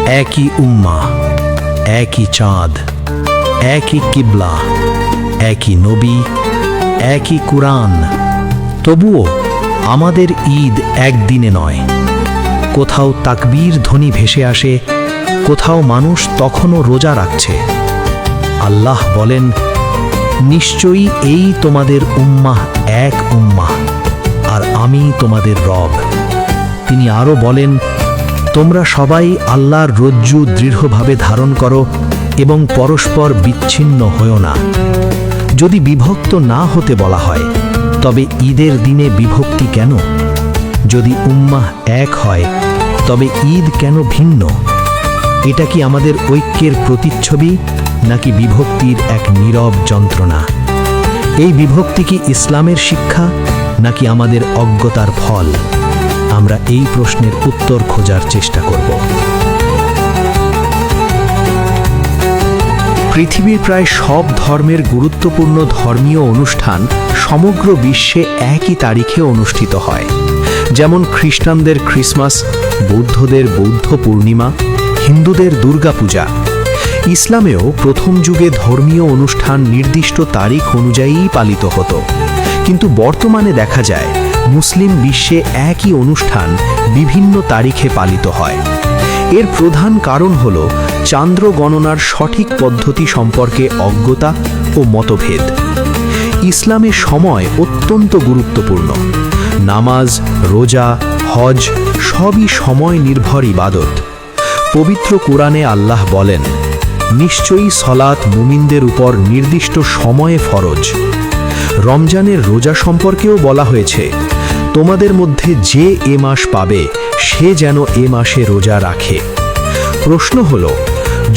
একই উম্মাহ, একই চাঁদ, একই কিবলা, একই নবী, একই কুরআন। তবুও আমাদের ঈদ একদিনে নয়। কোথাও তাকবীর ধ্বনি ভেসে আসে, কোথাও মানুষ তখনও রোজা রাখছে। আল্লাহ বলেন, নিশ্চয়ই এই তোমাদের উম্মাহ এক উম্মাহ, আর আমি তোমাদের রব। তিনি আরও বলেন, তোমরা সবাই আল্লাহর রজ্জু দৃঢ়ভাবে ধারণ করো এবং পরস্পর বিচ্ছিন্ন হয়ো না। যদি বিভক্ত না হতে বলা হয়, তবে ঈদের দিনে বিভক্তি কেন? যদি উম্মাহ এক হয়, তবে ঈদ কেন ভিন্ন? এটা কি আমাদের ঐক্যের প্রতিচ্ছবি, নাকি বিভক্তির এক নীরব যন্ত্রণা? এই বিভক্তি কি ইসলামের শিক্ষা, নাকি আমাদের অজ্ঞতার ফল? আমরা এই প্রশ্নের উত্তর খোঁজার চেষ্টা করব। পৃথিবীর প্রায় সব ধর্মের গুরুত্বপূর্ণ ধর্মীয় অনুষ্ঠান সমগ্র বিশ্বে একই তারিখে অনুষ্ঠিত হয়। যেমন খ্রিস্টানদের ক্রিসমাস, বৌদ্ধদের বৌদ্ধ পূর্ণিমা, হিন্দুদের দুর্গাপূজা। ইসলামেও প্রথম যুগে ধর্মীয় অনুষ্ঠান নির্দিষ্ট তারিখ অনুযায়ী পালিত হতো, কিন্তু বর্তমানে দেখা যায় মুসলিম বিশ্বে একই অনুষ্ঠান বিভিন্ন তারিখে পালিত হয়। এর প্রধান কারণ হল চান্দ্র গণনার সঠিক পদ্ধতি সম্পর্কে অজ্ঞতা ও মতভেদ। ইসলামে সময় অত্যন্ত গুরুত্বপূর্ণ। নামাজ, রোজা, হজ সবই সময় নির্ভর ইবাদত। পবিত্র কোরআনে আল্লাহ বলেন, নিশ্চয়ই সলাত মুমিনদের উপর নির্দিষ্ট সময়ে ফরজ। রমজানের রোজা সম্পর্কেও বলা হয়েছে, তোমাদের মধ্যে যে এ মাস পাবে সে যেন এ মাসে রোজা রাখে। প্রশ্ন হল,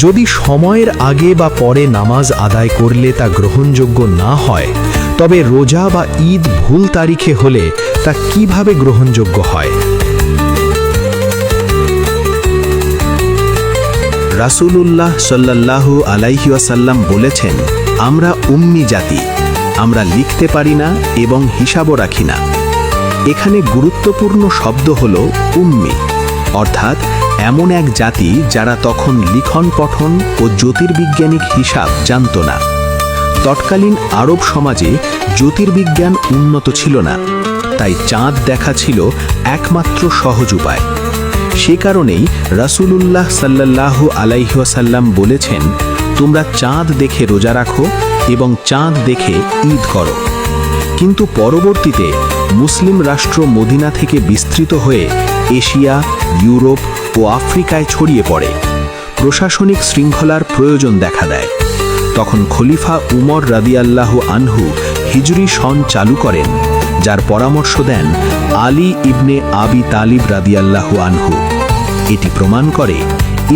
যদি সময়ের আগে বা পরে নামাজ আদায় করলে তা গ্রহণযোগ্য না হয়, তবে রোজা বা ঈদ ভুল তারিখে হলে তা কিভাবে গ্রহণযোগ্য হয়? রাসূলুল্লাহ সাল্লাল্লাহু আলাইহি ওয়াসাল্লাম বলেছেন, আমরা উম্মি জাতি, আমরা লিখতে পারি না এবং হিসাবও রাখি না। এখানে গুরুত্বপূর্ণ শব্দ হল উম্মি, অর্থাৎ এমন এক জাতি যারা তখন লিখন পঠন ও জ্যোতির্বিজ্ঞানিক হিসাব জানত না। তৎকালীন আরব সমাজে জ্যোতির্বিজ্ঞান উন্নত ছিল না, তাই চাঁদ দেখা ছিল একমাত্র সহজ উপায়। সে কারণেই রাসূলুল্লাহ সাল্লাল্লাহু আলাইহি ওয়াসাল্লাম বলেছেন, তোমরা চাঁদ দেখে রোজা রাখো এবং চাঁদ দেখে ঈদ করো। কিন্তু পরবর্তীতে মুসলিম রাষ্ট্র মদিনা থেকে বিস্তৃত হয়ে এশিয়া, ইউরোপ ও আফ্রিকায় ছড়িয়ে পড়ে। প্রশাসনিক শৃঙ্খলার প্রয়োজন দেখা দেয়। তখন খলিফা উমর রাদিয়াল্লাহু আনহু হিজরি সন চালু করেন, যার পরামর্শ দেন আলী ইবনে আবি তালিব রাদিয়াল্লাহু আনহু। এটি প্রমাণ করে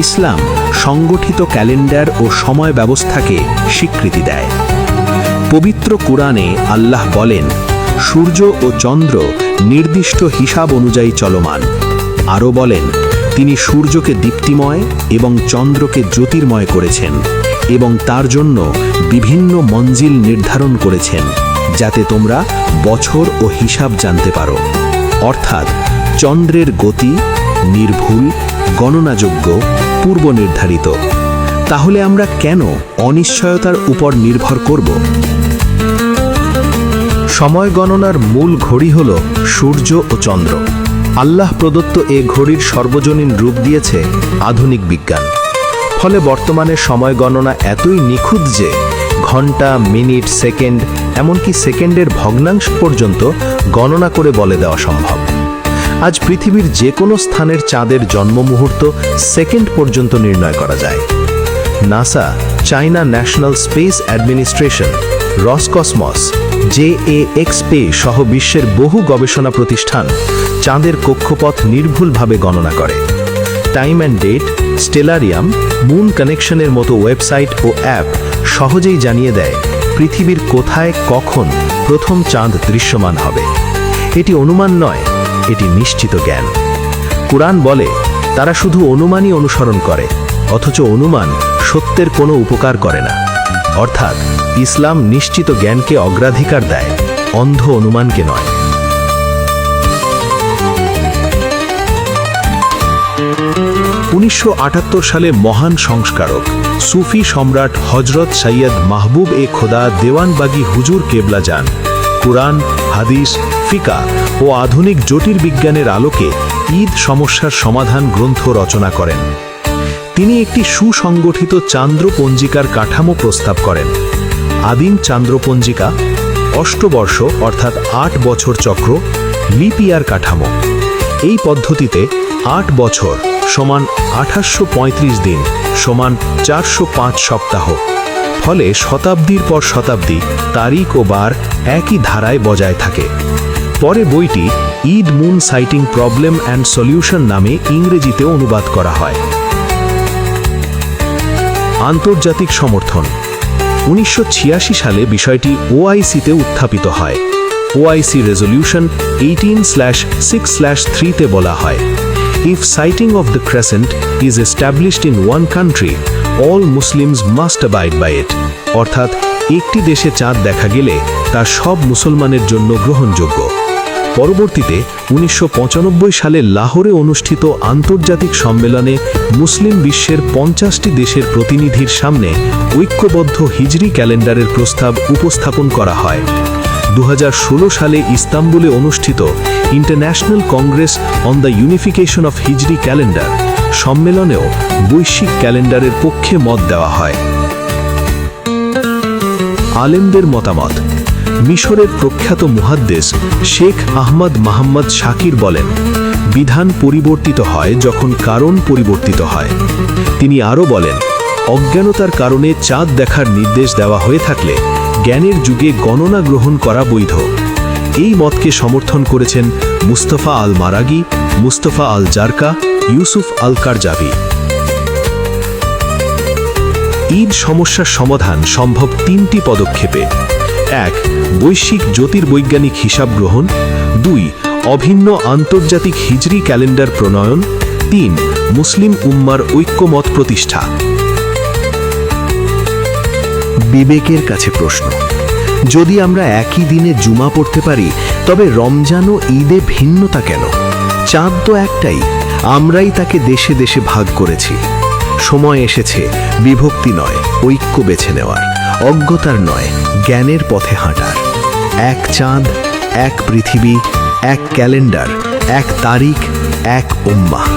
ইসলাম সংগঠিত ক্যালেন্ডার ও সময় ব্যবস্থাকে স্বীকৃতি দেয়। পবিত্র কোরআনে আল্লাহ বলেন, সূর্য ও চন্দ্র নির্দিষ্ট হিসাব অনুযায়ী চলমান। আরও বলেন, তিনি সূর্যকে দীপ্তিময় এবং চন্দ্রকে জ্যোতির্ময় করেছেন এবং তার জন্য বিভিন্ন মঞ্জিল নির্ধারণ করেছেন, যাতে তোমরা বছর ও হিসাব জানতে পারো। অর্থাৎ চন্দ্রের গতি নির্ভুল, গণনাযোগ্য, পূর্ব নির্ধারিত। তাহলে আমরা কেন অনিশ্চয়তার উপর নির্ভর করব? সময় গণনার মূল ঘড়ি হল সূর্য ও চন্দ্র। আল্লাহ প্রদত্ত এ ঘড়ির সর্বজনীন রূপ দিয়েছে আধুনিক বিজ্ঞান। ফলে বর্তমানে সময় গণনা এতই নিখুঁত যে ঘন্টা, মিনিট, সেকেন্ড, এমনকি সেকেন্ডের ভগ্নাংশ পর্যন্ত গণনা করে বলে দেওয়া সম্ভব। আজ পৃথিবীর যে কোনো স্থানের চাঁদের জন্ম মুহূর্ত সেকেন্ড পর্যন্ত নির্ণয় করা যায়। NASA, China national space administration, Roscosmos, JAXP সহ বিশ্বের বহু গবেষণা প্রতিষ্ঠান চাঁদের কক্ষপথ নির্ভুলভাবে গণনা করে। Time and date, Stellarium, moon কানেকশনের মতো ওয়েবসাইট ও অ্যাপ সহজেই জানিয়ে দেয় পৃথিবীর কোথায় কখন প্রথম চাঁদ দৃশ্যমান হবে। এটি অনুমান নয়, এটি নিশ্চিত জ্ঞান। কুরআন বলে, তারা শুধু অনুমানই অনুসরণ করে, অথচ অনুমান সত্যের কোনো উপকার করে না। অর্থাৎ ইসলাম নিশ্চিত জ্ঞানকে অগ্রাধিকার দেয়, অন্ধ অনুমানকে নয়। 1978 সালে মহান সংস্কারক সুফি সম্রাট হজরত সৈয়দ মাহবুব খোদা দেওয়ানবাগী হুজুর কেবলা যান কুরআন, হাদিস, ফিকা ও আধুনিক জ্যোতির্বিজ্ঞানের আলোকে ঈদ সমস্যার সমাধান গ্রন্থ রচনা করেন। তিনি একটি সুসংগঠিত চান্দ্রপঞ্জিকার কাঠামো প্রস্তাব করেন। আদিম চান্দ্রপঞ্জিকা, অষ্টবর্ষ অর্থাৎ 8 বছর চক্র, লিপ ইয়ার কাঠামো। এই পদ্ধতিতে 8 বছর সমান 2835 দিন সমান 405 সপ্তাহ। ফলে শতাব্দীর পর শতাব্দী তারিখ ও বার একই ধারায় বজায় থাকে। পরে বইটি Eid moon citing problem and solution নামে ইংরেজিতে অনুবাদ করা হয়। আন্তর্জাতিক সমর্থন। 1986 সালে বিষয়টি ওআইসিতে উত্থাপিত হয়। ওআইসি রেজলিউশন 18/6/3-তে বলা হয়, If sighting of the crescent is established in one country, all Muslims must abide by it. অর্থাৎ একটি দেশে চাঁদ দেখা গেলে তা সব মুসলমানের জন্য গ্রহণযোগ্য। পরবর্তীতে 1995 সালে লাহোরে অনুষ্ঠিত আন্তর্জাতিক সম্মেলনে মুসলিম বিশ্বের 50টি দেশের প্রতিনিধির সামনে ঐক্যবদ্ধ হিজরি ক্যালেন্ডারের প্রস্তাব উপস্থাপন করা হয়। 2016 সালে ইস্তাম্বুলে অনুষ্ঠিত international Congress on the unification of হিজরি ক্যালেন্ডার সম্মেলনেও বৈশ্বিক ক্যালেন্ডারের পক্ষে মত দেওয়া হয়। আলেমদের মতামত। মিশরের প্রখ্যাত মুহাদ্দিস শেখ আহমদ মাহমদ শাকির বলেন, বিধান পরিবর্তিত হয় যখন কারণ পরিবর্তিত হয়। তিনি আরও বলেন, অজ্ঞানতার কারণে চাঁদ দেখার নির্দেশ দেওয়া হয়ে থাকলে জ্ঞানের যুগে গণনা গ্রহণ করা বৈধ। এই মতকে সমর্থন করেছেন মুস্তফা আল মারাগি, মুস্তফা আল জারকা, ইউসুফ আল কারজাভি। ঈদ সমস্যার সমাধান সম্ভব 3টি পদক্ষেপে। 1. বৈশ্বিক জ্যোতির্বৈজ্ঞানিক হিসাব গ্রহণ। 2. অভিন্ন আন্তর্জাতিক হিজরি ক্যালেন্ডার প্রণয়ন। 3. মুসলিম উম্মার ঐক্যমত প্রতিষ্ঠা। বিবেকের কাছে প্রশ্ন। যদি আমরা একই দিনে জুমা পড়তে পারি, তবে রমজান ও ঈদে ভিন্নতা কেন? চাঁদ তো একটাই, আমরাই তাকে দেশে দেশে ভাগ করেছি। সময় এসেছে বিভক্তি নয়, ঐক্য বেছে নেওয়ার, অজ্ঞতার নয়, জ্ঞানের পথে হাঁটার। এক চাঁদ, এক পৃথিবী, এক ক্যালেন্ডার, এক তারিখ, এক উম্মাহ।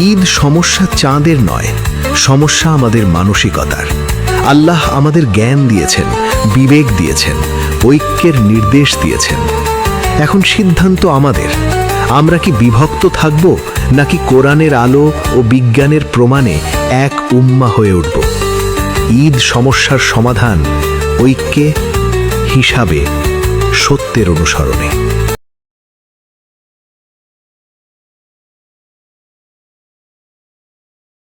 ঈদ সমস্যা চাঁদের নয়, সমস্যা আমাদের মানসিকতার। আল্লাহ আমাদের জ্ঞান দিয়েছেন, বিবেক দিয়েছেন, ঐক্যের নির্দেশ দিয়েছেন। এখন সিদ্ধান্ত আমাদের। আমরা কি বিভক্ত থাকব, নাকি কোরআনের আলো ও বিজ্ঞানের প্রমাণে এক উম্মাহ হয়ে উঠব? ঈদ সমস্যার সমাধান ঐক্যে, হিসাবে, সত্যের অনুসরণে।